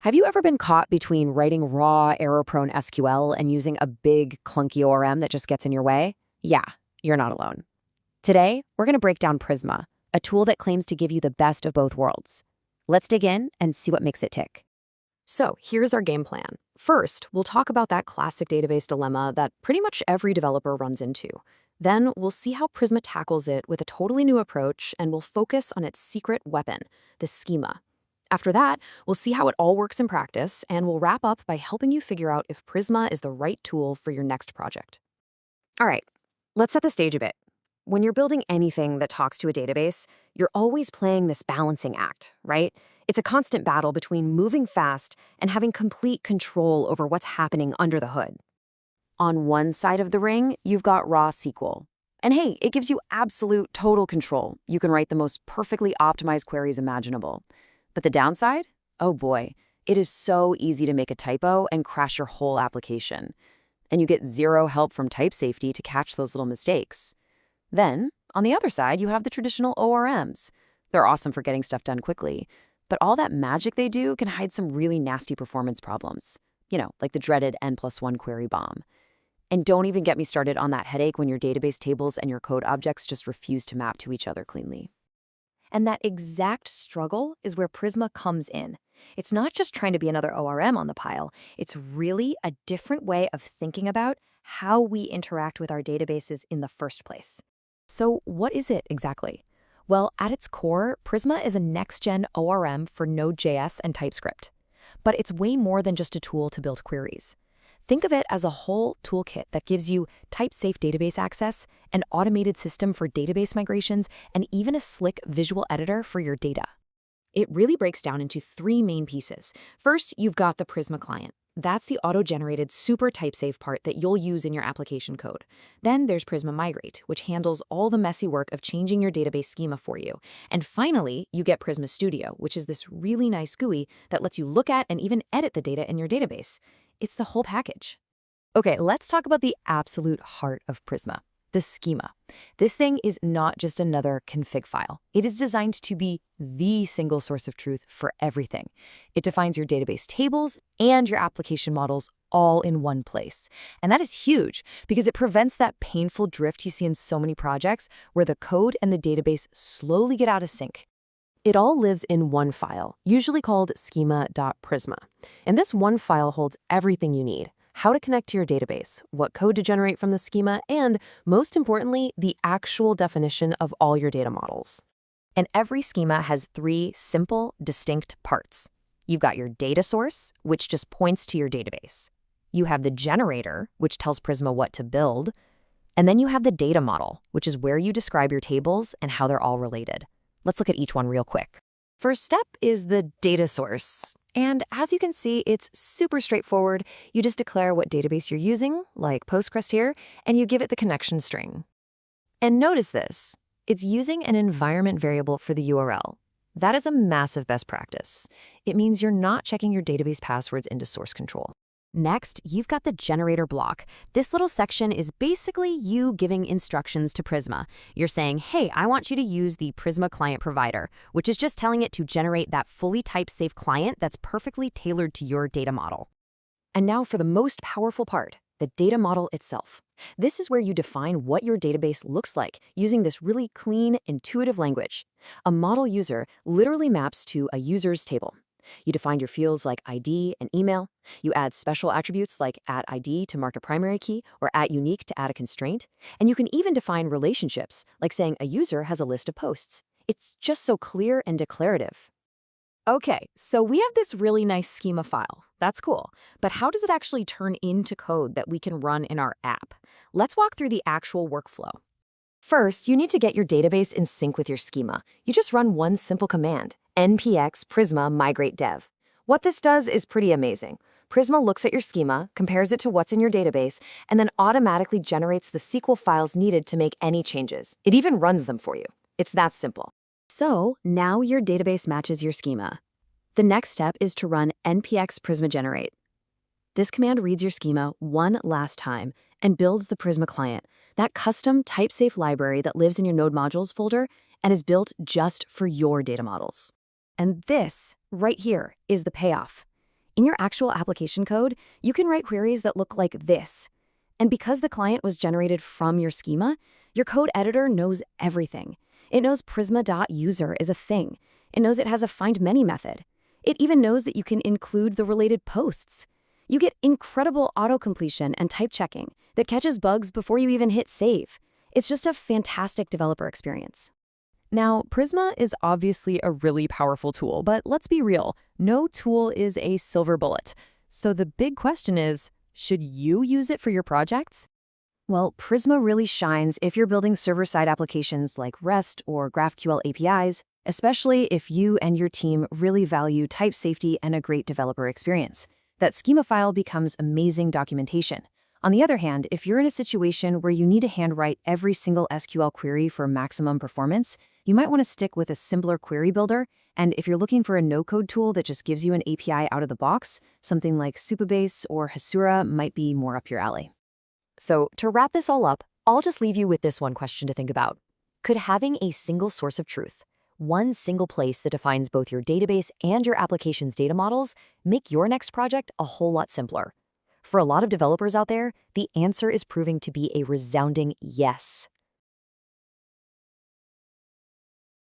Have you ever been caught between writing raw, error-prone SQL and using a big, clunky ORM that just gets in your way? Yeah, you're not alone. Today, we're going to break down Prisma, a tool that claims to give you the best of both worlds. Let's dig in and see what makes it tick. So here's our game plan. First, we'll talk about that classic database dilemma that pretty much every developer runs into. Then we'll see how Prisma tackles it with a totally new approach, and we'll focus on its secret weapon, the schema. After that, we'll see how it all works in practice, and we'll wrap up by helping you figure out if Prisma is the right tool for your next project. All right, let's set the stage a bit. When you're building anything that talks to a database, you're always playing this balancing act, right? It's a constant battle between moving fast and having complete control over what's happening under the hood. On one side of the ring, you've got raw SQL. And hey, it gives you absolute total control. You can write the most perfectly optimized queries imaginable. But the downside? Oh boy, it is so easy to make a typo and crash your whole application. And you get zero help from type safety to catch those little mistakes. Then, on the other side, you have the traditional ORMs. They're awesome for getting stuff done quickly, but all that magic they do can hide some really nasty performance problems. Like the dreaded N+1 query bomb. And don't even get me started on that headache when your database tables and your code objects just refuse to map to each other cleanly. And that exact struggle is where Prisma comes in. It's not just trying to be another ORM on the pile. It's really a different way of thinking about how we interact with our databases in the first place. So what is it exactly? Well, at its core, Prisma is a next-gen ORM for Node.js and TypeScript. But it's way more than just a tool to build queries. Think of it as a whole toolkit that gives you type-safe database access, an automated system for database migrations, and even a slick visual editor for your data. It really breaks down into three main pieces. First, you've got the Prisma Client. That's the auto-generated super type-safe part that you'll use in your application code. Then there's Prisma Migrate, which handles all the messy work of changing your database schema for you. And finally, you get Prisma Studio, which is this really nice GUI that lets you look at and even edit the data in your database. It's the whole package. Okay, let's talk about the absolute heart of Prisma, the schema. This thing is not just another config file. It is designed to be the single source of truth for everything. It defines your database tables and your application models all in one place. And that is huge because it prevents that painful drift you see in so many projects where the code and the database slowly get out of sync. It all lives in one file, usually called schema.prisma. And this one file holds everything you need: how to connect to your database, what code to generate from the schema, and, most importantly, the actual definition of all your data models. And every schema has three simple, distinct parts. You've got your data source, which just points to your database. You have the generator, which tells Prisma what to build. And then you have the data model, which is where you describe your tables and how they're all related. Let's look at each one real quick. First step is the data source. And as you can see, it's super straightforward. You just declare what database you're using, like Postgres here, and you give it the connection string. And notice this. It's using an environment variable for the URL. That is a massive best practice. It means you're not checking your database passwords into source control. Next, you've got the generator block. This little section is basically you giving instructions to Prisma. You're saying, hey, I want you to use the Prisma Client provider, which is just telling it to generate that fully type-safe client that's perfectly tailored to your data model. And now for the most powerful part, the data model itself. This is where you define what your database looks like using this really clean, intuitive language. A model user literally maps to a user's table. You define your fields like ID and email. You add special attributes like @ID to mark a primary key or @unique to add a constraint. And you can even define relationships, like saying a user has a list of posts. It's just so clear and declarative. Okay, so we have this really nice schema file. That's cool. But how does it actually turn into code that we can run in our app? Let's walk through the actual workflow. First, you need to get your database in sync with your schema. You just run one simple command, npx prisma migrate dev. What this does is pretty amazing. Prisma looks at your schema, compares it to what's in your database, and then automatically generates the SQL files needed to make any changes. It even runs them for you. It's that simple. So now your database matches your schema. The next step is to run npx prisma generate. This command reads your schema one last time and builds the Prisma Client, that custom type-safe library that lives in your Node modules folder and is built just for your data models. And this, right here, is the payoff. In your actual application code, you can write queries that look like this. And because the client was generated from your schema, your code editor knows everything. It knows Prisma.user is a thing. It knows it has a find many method. It even knows that you can include the related posts. You get incredible autocompletion and type checking that catches bugs before you even hit save. It's just a fantastic developer experience. Now, Prisma is obviously a really powerful tool, but let's be real, no tool is a silver bullet. So the big question is, should you use it for your projects? Well, Prisma really shines if you're building server-side applications like REST or GraphQL APIs, especially if you and your team really value type safety and a great developer experience. That schema file becomes amazing documentation. On the other hand, if you're in a situation where you need to handwrite every single SQL query for maximum performance, you might want to stick with a simpler query builder. And if you're looking for a no-code tool that just gives you an API out of the box, something like Supabase or Hasura might be more up your alley. So to wrap this all up, I'll just leave you with this one question to think about. Could having a single source of truth, one single place that defines both your database and your application's data models, make your next project a whole lot simpler? For a lot of developers out there, the answer is proving to be a resounding yes.